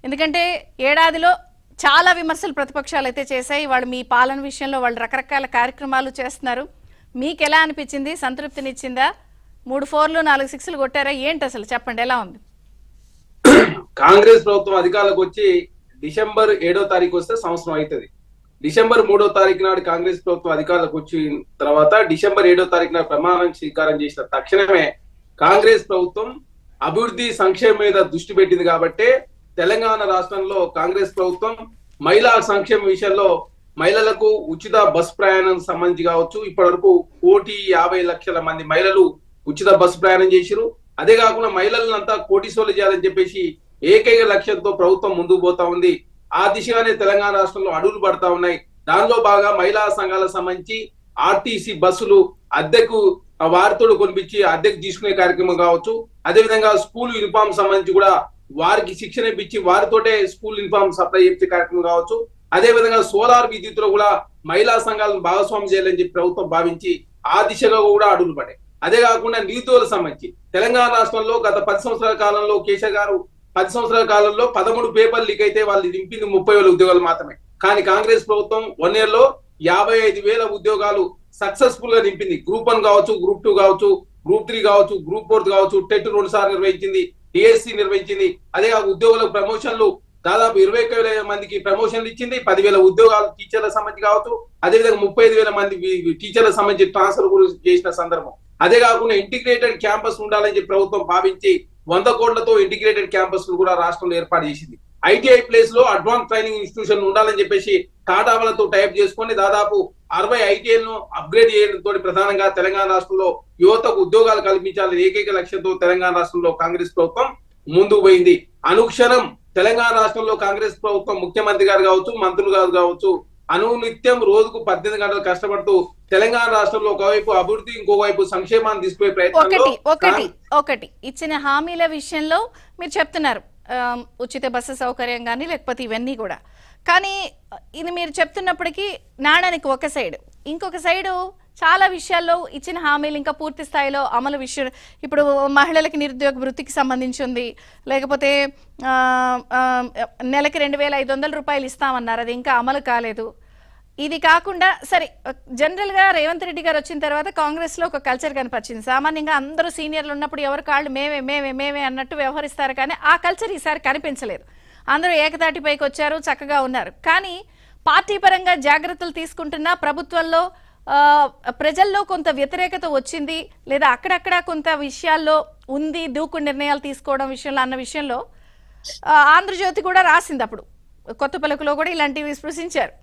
ఎందుకంటే ఏడాదిలో చాలా విమర్శలు ప్రతిపక్షాలు అయితే చేశాయి. వాళ్ళు మీ పాలన విషయంలో వాళ్ళు రకరకాల కార్యక్రమాలు చేస్తున్నారు. మీకు ఎలా అనిపించింది? సంతృప్తినిచ్చిందా? 3 4లు 4 6లు కొట్టారా? ఏంటి అసలు చెప్పండి, ఎలా ఉంది? కాంగ్రెస్ ప్రభుత్వం అధికారులకు వచ్చి డిసెంబర్ 7వ తారీఖు వస్తే సంవత్సరం అవుతుంది. డిసెంబర్ 3వ తారీఖు నాడు కాంగ్రెస్ ప్రభుత్వం అధికారులకు వచ్చిన తర్వాత డిసెంబర్ 7వ తారీఖు నాడు ప్రమాణం స్వీకారం చేసిన తక్షణమే కాంగ్రెస్ ప్రభుత్వం అభివృద్ధి సంక్షేమం మీద దృష్టి పెట్టింది. కాబట్టి తెలంగాణ రాష్ట్రంలో కాంగ్రెస్ ప్రభుత్వం మహిళా సంక్షేమ విషయంలో మహిళలకు ఉచిత బస్ ప్రయాణం సంబంధించి కావచ్చు, ఇప్పటి వరకు 1,50,00,000 మంది మహిళలు ఉచిత బస్సు ప్రయాణం చేసిరు. అదే కాకుండా మహిళలంతా కోటీశ్వర్లు చేయాలని చెప్పేసి ఏకైక లక్ష్యంతో ప్రభుత్వం ముందుకు పోతా ఉంది. ఆ దిశగానే తెలంగాణ రాష్ట్రంలో అడుగులు పడతా ఉన్నాయి. దానిలో బాగా మహిళా సంఘాలకు సంబంధించి ఆర్టీసీ బస్సులు అద్దెకు వారితో కొనిపించి అద్దెకు తీసుకునే కార్యక్రమం కావచ్చు. అదేవిధంగా స్కూల్ యూనిఫామ్ సంబంధించి కూడా వారికి శిక్షణ ఇప్పించి వారితోటే స్కూల్ యూనిఫామ్ సప్లై చేసే కార్యక్రమం కావచ్చు. అదే విధంగా సోలార్ విద్యుత్తులో కూడా మహిళా సంఘాలను భాగస్వామ్యం చేయాలని చెప్పి ప్రభుత్వం భావించి ఆ దిశగా కూడా అడుగులు పడ్డాయి. అదే కాకుండా నిరుద్యోగులకు సంబంధించి తెలంగాణ రాష్ట్రంలో గత 10 సంవత్సరాల కాలంలో కేసీఆర్ గారు 10 సంవత్సరాల కాలంలో 13 పేపర్లు లీక్ అయితే వాళ్ళు నింపింది 30,000 ఉద్యోగాలు మాత్రమే. కానీ కాంగ్రెస్ ప్రభుత్వం 1 year లో 55,000 ఉద్యోగాలు సక్సెస్ఫుల్ గా నింపింది. గ్రూప్ 1 కావచ్చు, గ్రూప్ 2 కావచ్చు, గ్రూప్ 3 కావచ్చు, గ్రూప్ 4 కావచ్చు, టెట్ 2 సార్లు నిర్వహించింది, డిఎస్సి నిర్వహించింది. అదే ఉద్యోగులకు ప్రమోషన్లు దాదాపు 21,000 మందికి ప్రమోషన్లు ఇచ్చింది. 10,000 ఉద్యోగాలు టీచర్లకు సంబంధించి కావచ్చు. అదేవిధంగా 35,000 మంది టీచర్లకు సంబంధించి ట్రాన్స్ఫర్ కూడా చేసిన సందర్భం. అదే కాకుండా ఇంటిగ్రేటెడ్ క్యాంపస్ ఉండాలని చెప్పి ప్రభుత్వం భావించి 100 కోట్లతో ఇంటిగ్రేటెడ్ క్యాంపస్ కూడా రాష్ట్రంలో ఏర్పాటు చేసింది. ఐటీఐ ప్లేస్ లో అడ్వాన్స్ ట్రైనింగ్ ఇన్స్టిట్యూషన్ ఉండాలని చెప్పేసి టాటా వాళ్ళతో టైప్ చేసుకొని దాదాపు 60 ఐటీఐలను అప్గ్రేడ్ చేయడంతో ప్రధానంగా తెలంగాణ రాష్ట్రంలో యువతకు ఉద్యోగాలు కల్పించాలని ఏకైక లక్ష్యంతో తెలంగాణ రాష్ట్రంలో కాంగ్రెస్ ప్రభుత్వం ముందుకు పోయింది. అనుక్షణం తెలంగాణ రాష్ట్రంలో కాంగ్రెస్ ప్రభుత్వం ముఖ్యమంత్రి గారు కావచ్చు, మంత్రులు గారు కావచ్చు, అనునిత్యం రోజుకు 18 గంటలు కష్టపడుతూ తెలంగాణ రాష్ట్రంలో ఒకవైపు అభివృద్ధి, ఇంకోవైపు సంక్షేమాన్ని తీసుకునే ప్రయత్నం. ఒకటి ఇచ్చిన హామీల విషయంలో మీరు చెప్తున్నారు ఉచిత బస్సు సౌకర్యం కానీ లేకపోతే ఇవన్నీ కూడా. కానీ ఇది మీరు చెప్తున్నప్పటికీ నాణానికి ఒక సైడ్, ఇంకొక సైడు చాలా విషయాల్లో ఇచ్చిన హామీలు ఇంకా పూర్తి స్థాయిలో అమలు విషయం. ఇప్పుడు మహిళలకి నిరుద్యోగ వృత్తికి సంబంధించి ఉంది, లేకపోతే నెలకి 2,500 రూపాయలు ఇస్తామన్నారు, అది ఇంకా అమలు కాలేదు. ఇది కాకుండా సరే జనరల్గా రేవంత్ రెడ్డి గారు వచ్చిన తర్వాత కాంగ్రెస్లో ఒక కల్చర్ కనిపించింది. సామాన్యంగా అందరూ సీనియర్లు ఉన్నప్పుడు ఎవరి కాళ్ళు మేమే మేమే మేమే అన్నట్టు వ్యవహరిస్తారు. కానీ ఆ కల్చర్ ఈసారి కనిపించలేదు. అందరూ ఏకతాటిపైకి వచ్చారు, చక్కగా ఉన్నారు. కానీ పార్టీ పరంగా జాగ్రత్తలు తీసుకుంటున్నా ప్రభుత్వంలో ప్రజల్లో కొంత వ్యతిరేకత వచ్చింది, లేదా అక్కడక్కడ కొంత విషయాల్లో ఉంది దూకు నిర్ణయాలు తీసుకోవడం విషయంలో అన్న విషయంలో ఆంధ్రజ్యోతి కూడా రాసింది. అప్పుడు కొత్త పలుకులో కూడా ఇలాంటివి స్పృశించారు.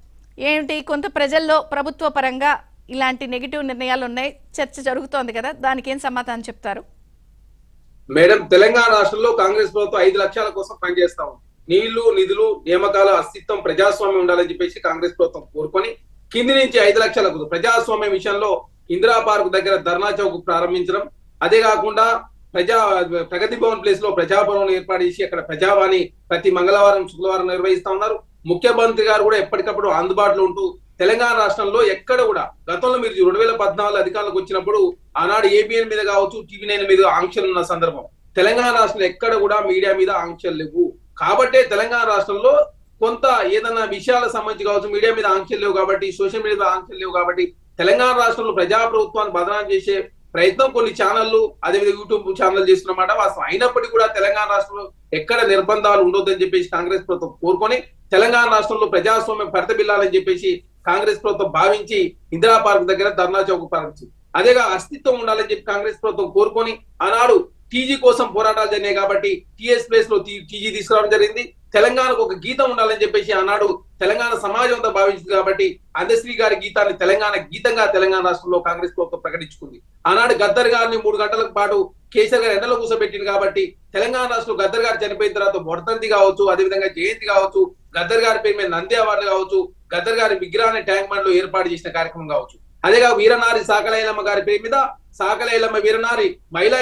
ఏంటి, కొంత ప్రజల్లో ప్రభుత్వ పరంగా ఇలాంటి నెగిటివ్ నిర్ణయాలు ఉన్నాయి, చర్చ జరుగుతోంది కదా, దానికి ఏం సమాధానం చెప్తారు? మేడం, తెలంగాణ రాష్ట్రంలో కాంగ్రెస్ ప్రభుత్వం 5 లక్ష్యాల కోసం పనిచేస్తా ఉంది. నీళ్లు, నిధులు, నియామకాల అస్తిత్వం, ప్రజాస్వామ్యం ఉండాలని చెప్పేసి కాంగ్రెస్ ప్రభుత్వం కోరుకొని కింది నుంచి 5 లక్షలకు ప్రజాస్వామ్యం విషయంలో ఇందిరా పార్క్ దగ్గర ధర్నా చౌక్ ప్రారంభించడం, అదే కాకుండా ప్రగతి భవన్ ప్లేస్ లో ప్రజాభవన్ ఏర్పాటు చేసి అక్కడ ప్రజావాణి ప్రతి మంగళవారం, శుక్రవారం నిర్వహిస్తా ఉన్నారు. ముఖ్యమంత్రి గారు కూడా ఎప్పటికప్పుడు అందుబాటులో ఉంటూ తెలంగాణ రాష్ట్రంలో ఎక్కడ కూడా గతంలో మీరు 2014 అధికారులకు వచ్చినప్పుడు ఆనాడు ఏబిఎన్ మీద కావచ్చు, టీవీ9 మీద ఆంక్షలు ఉన్న సందర్భం. తెలంగాణ రాష్ట్రంలో ఎక్కడ కూడా మీడియా మీద ఆంక్షలు లేవు. కాబట్టే తెలంగాణ రాష్ట్రంలో కొంత ఏదైనా విషయాలకు సంబంధించి కావచ్చు మీడియా మీద ఆంక్షలు లేవు కాబట్టి, సోషల్ మీడియా మీద ఆంక్షలు లేవు కాబట్టి తెలంగాణ రాష్ట్రంలో ప్రజాప్రభుత్వాన్ని బదనాం చేసే ప్రయత్నం కొన్ని ఛానళ్లు, అదేవిధంగా యూట్యూబ్ ఛానల్ చేస్తున్నమాట వాస్తవం. అయినప్పటికీ కూడా తెలంగాణ రాష్ట్రంలో ఎక్కడ నిర్బంధాలు ఉండొద్దని చెప్పేసి కాంగ్రెస్ ప్రభుత్వం కోరుకొని తెలంగాణ రాష్ట్రంలో ప్రజాస్వామ్యం పరితబిల్లాలని చెప్పేసి కాంగ్రెస్ ప్రభుత్వం భావించి ఇందిరా పార్క్ దగ్గర ధర్నా చౌక్ ప్రారంభించింది. అదేగా అస్తిత్వం ఉండాలని చెప్పి కాంగ్రెస్ ప్రభుత్వం కోరుకొని ఆనాడు టీజీ కోసం పోరాటాలు జరిగినాయి కాబట్టి టీఎస్ ప్లేస్ లో టీజీ తీసుకురావడం జరిగింది. తెలంగాణకు ఒక గీతం ఉండాలని చెప్పేసి ఆనాడు తెలంగాణ సమాజం అంతా భావించింది కాబట్టి అందశ్రీ గారి గీతాన్ని తెలంగాణ గీతంగా తెలంగాణ రాష్ట్రంలో కాంగ్రెస్ ప్రభుత్వం ప్రకటించుకుంది. ఆనాడు గద్దర్ గారిని 3 గంటల పాటు కేసీఆర్ గారు ఎండలో కూర్చోబెట్టింది కాబట్టి తెలంగాణ రాష్ట్రంలో గద్దర్ గారు చనిపోయిన తర్వాత వర్ధంతి కావచ్చు, అదేవిధంగా జయంతి కావచ్చు, గద్దర్ గారి పేరు మీద నంది అవార్డులు కావచ్చు, గద్దర్ గారి విగ్రహాన్ని ట్యాంక్ బండ్ లో ఏర్పాటు చేసిన కార్యక్రమం కావచ్చు, అదేగా వీరనారి సాకలైలమ్మ గారి పేరు మీద సాకలైలమ్మ వీరనారి మహిళా